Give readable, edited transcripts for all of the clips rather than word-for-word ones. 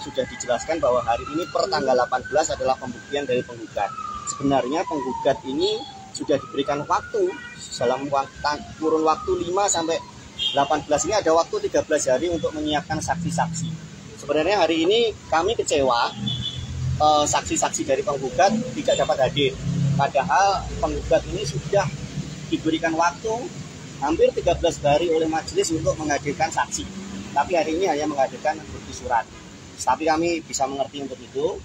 sudah dijelaskan bahwa hari ini per tanggal 18 adalah pembuktian dari penggugat. Sebenarnya penggugat ini sudah diberikan waktu dalam kurun waktu 5 sampai 18, ini ada waktu 13 hari untuk menyiapkan saksi-saksi. Sebenarnya hari ini kami kecewa saksi-saksi dari penggugat tidak dapat hadir. Padahal penggugat ini sudah diberikan waktu hampir 13 hari oleh majelis untuk menghadirkan saksi. Tapi hari ini hanya menghadirkan bukti surat. Tapi kami bisa mengerti untuk itu.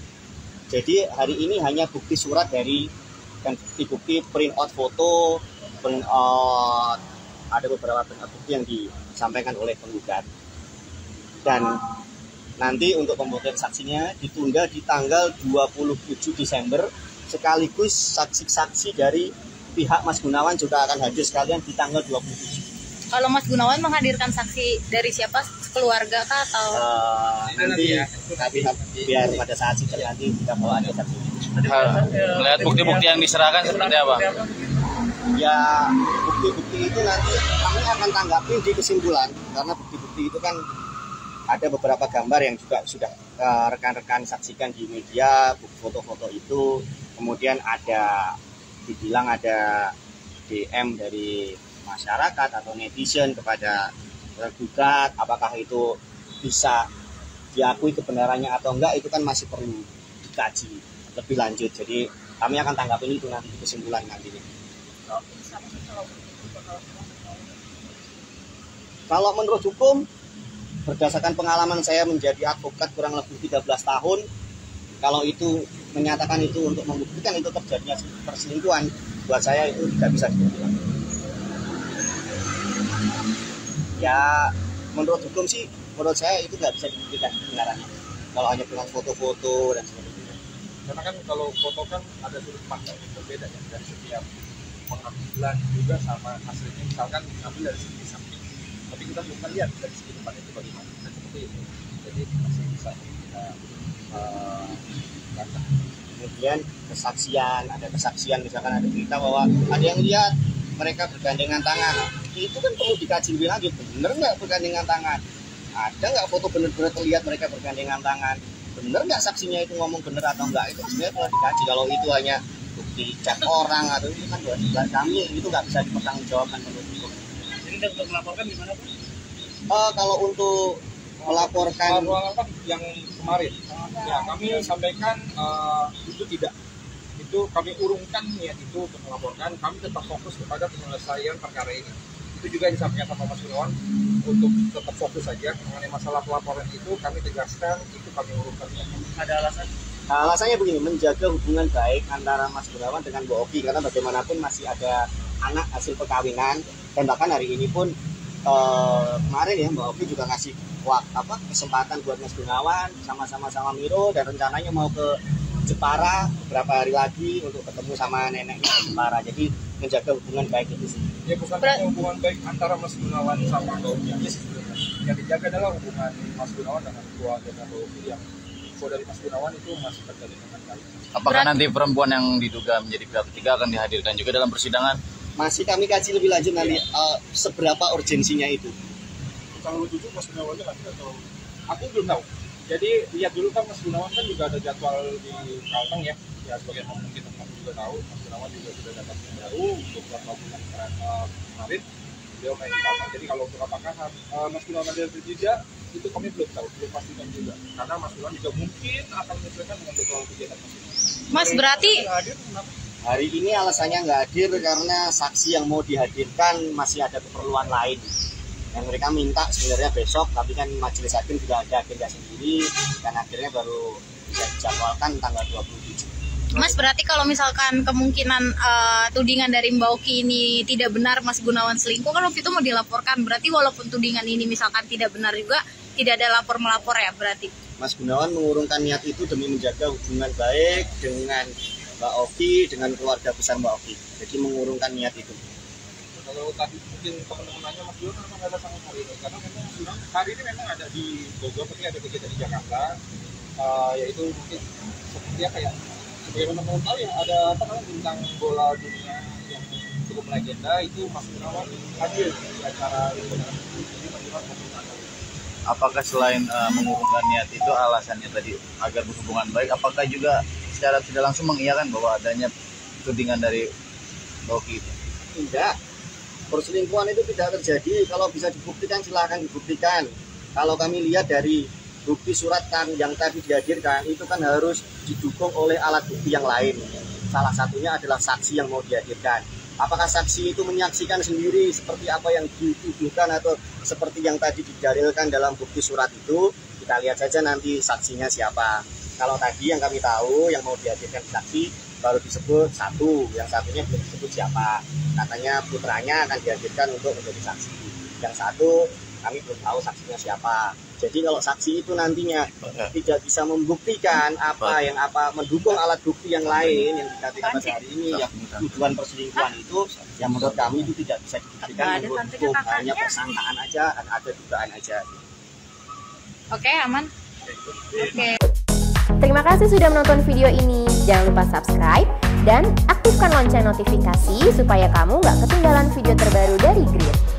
Jadi hari ini hanya bukti surat dari dan bukti print out foto, print out, ada beberapa bukti yang disampaikan oleh penggugat. Dan nanti untuk pembuktian saksinya ditunda di tanggal 27 Desember, sekaligus saksi-saksi dari pihak Mas Gunawan juga akan hadir sekalian di tanggal 27. Kalau Mas Gunawan menghadirkan saksi dari siapa? Keluarga kah atau? Nanti biar pada saat sidang nanti kita bawa ada saksi. Melihat bukti-bukti yang diserahkan seperti apa? Ya, bukti-bukti itu nanti kami akan tanggapi di kesimpulan, karena bukti-bukti itu kan ada beberapa gambar yang juga sudah rekan-rekan saksikan di media, foto-foto itu. Kemudian dibilang ada DM dari masyarakat atau netizen kepada tergugat, apakah itu bisa diakui kebenarannya atau enggak, itu kan masih perlu dikaji lebih lanjut. Jadi kami akan tanggapin itu nanti di kesimpulan nanti. Kalau menurut hukum, berdasarkan pengalaman saya menjadi advokat kurang lebih 13 tahun, kalau itu menyatakan itu untuk membuktikan itu terjadinya perselingkuhan, buat saya itu tidak bisa dibuktikan. Ya, menurut hukum sih, menurut saya itu nggak bisa dibuktikan kebenarannya. Kalau hanya dengan foto-foto dan sebagainya. Karena kan kalau foto kan ada sudut pandang yang berbeda ya, dari setiap pengambilan juga sama hasilnya. Misalkan ambil dari segi samping, tapi kita belum lihat dari segi depan itu bagaimana. Dan seperti itu, jadi masih bisa kita kata. Kemudian ada kesaksian misalkan ada berita bahwa ada yang lihat mereka bergandengan tangan, itu kan perlu dikaji lebih lanjut, bener nggak bergandengan tangan, ada nggak foto bener-bener terlihat mereka bergandengan tangan, bener nggak saksinya itu ngomong bener atau enggak, itu sebenarnya perlu dikaji. Kalau itu hanya bukti chat orang atau itu kan buat kami itu nggak bisa dipertanggungjawabkan menurut hukum. Jadi untuk melaporkan gimana Pak? Kalau untuk melaporkan yang kemarin, ya kami sampaikan itu tidak. Itu kami urungkan niat itu untuk melaporkan, kami tetap fokus kepada penyelesaian perkara ini. Itu juga yang disampaikan sama Mas Gunawan, untuk tetap fokus saja mengenai masalah pelaporan itu kami tegaskan, itu kami urungkan. Ada alasan? Alasannya begini, menjaga hubungan baik antara Mas Gunawan dengan Mbak Oki, karena bagaimanapun masih ada anak hasil perkawinan, dan bahkan hari ini pun kemarin ya Mbak Oki juga ngasih kesempatan buat Mas Gunawan sama-sama Miro, dan rencananya mau ke Jepara beberapa hari lagi untuk ketemu sama neneknya di Jepara. Jadi menjaga hubungan baik itu sih. Ya bukan hubungan baik antara Mas Gunawan sama Mbak Oki aja sih sebenarnya. Yang dijaga adalah hubungan Mas Gunawan dengan keluarga Mbak Oki, yang saudari Mas Gunawan itu masih terjadi dengan baik. Apakah nanti perempuan yang diduga menjadi pihak ketiga akan dihadirkan juga dalam persidangan? Masih kami kaji lebih lanjut nanti seberapa urgensinya itu. Kalau jujur Mas Gunawannya lagi atau aku belum tahu. Jadi lihat dulu kan Mas Gunawan kan juga ada jadwal di Kalteng ya. Ya sebagai mungkin teman-teman juga tahu, Mas Gunawan juga sudah dapat yang baru untuk beberapa bulan kemarin beliau main di Kalteng. Jadi kalau untuk apakah Mas Gunawan ada tidak, itu kami belum tahu, belum pastikan juga. Karena Mas Gunawan juga mungkin akan menyesuaikan dengan jadwal kegiatan Mas Gunawan. Mas berarti hari ini alasannya nggak hadir karena saksi yang mau dihadirkan masih ada keperluan lain. Yang mereka minta sebenarnya besok, tapi kan majelis hakim juga ada agenda sendiri, dan akhirnya baru bisa dijadwalkan tanggal 27. Mas berarti kalau misalkan kemungkinan tudingan dari Mbak Oki ini tidak benar, Mas Gunawan selingkuh, kan waktu itu mau dilaporkan, berarti walaupun tudingan ini misalkan tidak benar juga, tidak ada lapor-melapor ya berarti? Mas Gunawan mengurungkan niat itu demi menjaga hubungan baik dengan Mbak Oki, dengan keluarga besar Mbak Oki. Jadi mengurungkan niat itu. Kalau tadi mungkin teman-temannya Mas Gunawan memang ada sama hari ini, karena memang Mas Gunawan hari ini memang ada di Bogor, tapi ada kegiatan di Jakarta, yaitu mungkin seperti apa ya, sebagaimana teman-teman tahu ya, ada bintang bola dunia yang cukup legenda, itu Mas Gunawan hadir di acara itu. Jadi Mas Gunawan apakah selain mengurungkan niat itu alasannya tadi agar berhubungan baik, apakah juga secara tidak langsung mengiyakan bahwa adanya tudingan dari Mbak Oki itu? Tidak, perselingkuhan itu tidak terjadi. Kalau bisa dibuktikan silahkan dibuktikan. Kalau kami lihat dari bukti surat yang tadi dihadirkan itu kan harus didukung oleh alat bukti yang lain. Salah satunya adalah saksi yang mau dihadirkan. Apakah saksi itu menyaksikan sendiri seperti apa yang dituduhkan atau seperti yang tadi didalilkan dalam bukti surat itu? Kita lihat saja nanti saksinya siapa. Kalau tadi yang kami tahu yang mau dihadirkan saksi baru disebut satu, yang satunya belum disebut siapa. Katanya putranya akan dihadirkan untuk menjadi saksi. Yang satu kami belum tahu saksinya siapa. Jadi kalau saksi itu nantinya tidak bisa membuktikan mendukung alat bukti yang lain yang dikatakan pada hari ini, yang tuduhan perselingkuhan itu, yang menurut kami itu tidak bisa dibuktikan, hanya persangkaan aja, ada dugaan aja. Oke, aman. Oke. Terima kasih sudah menonton video ini. Jangan lupa subscribe dan aktifkan lonceng notifikasi supaya kamu nggak ketinggalan video terbaru dari Grid.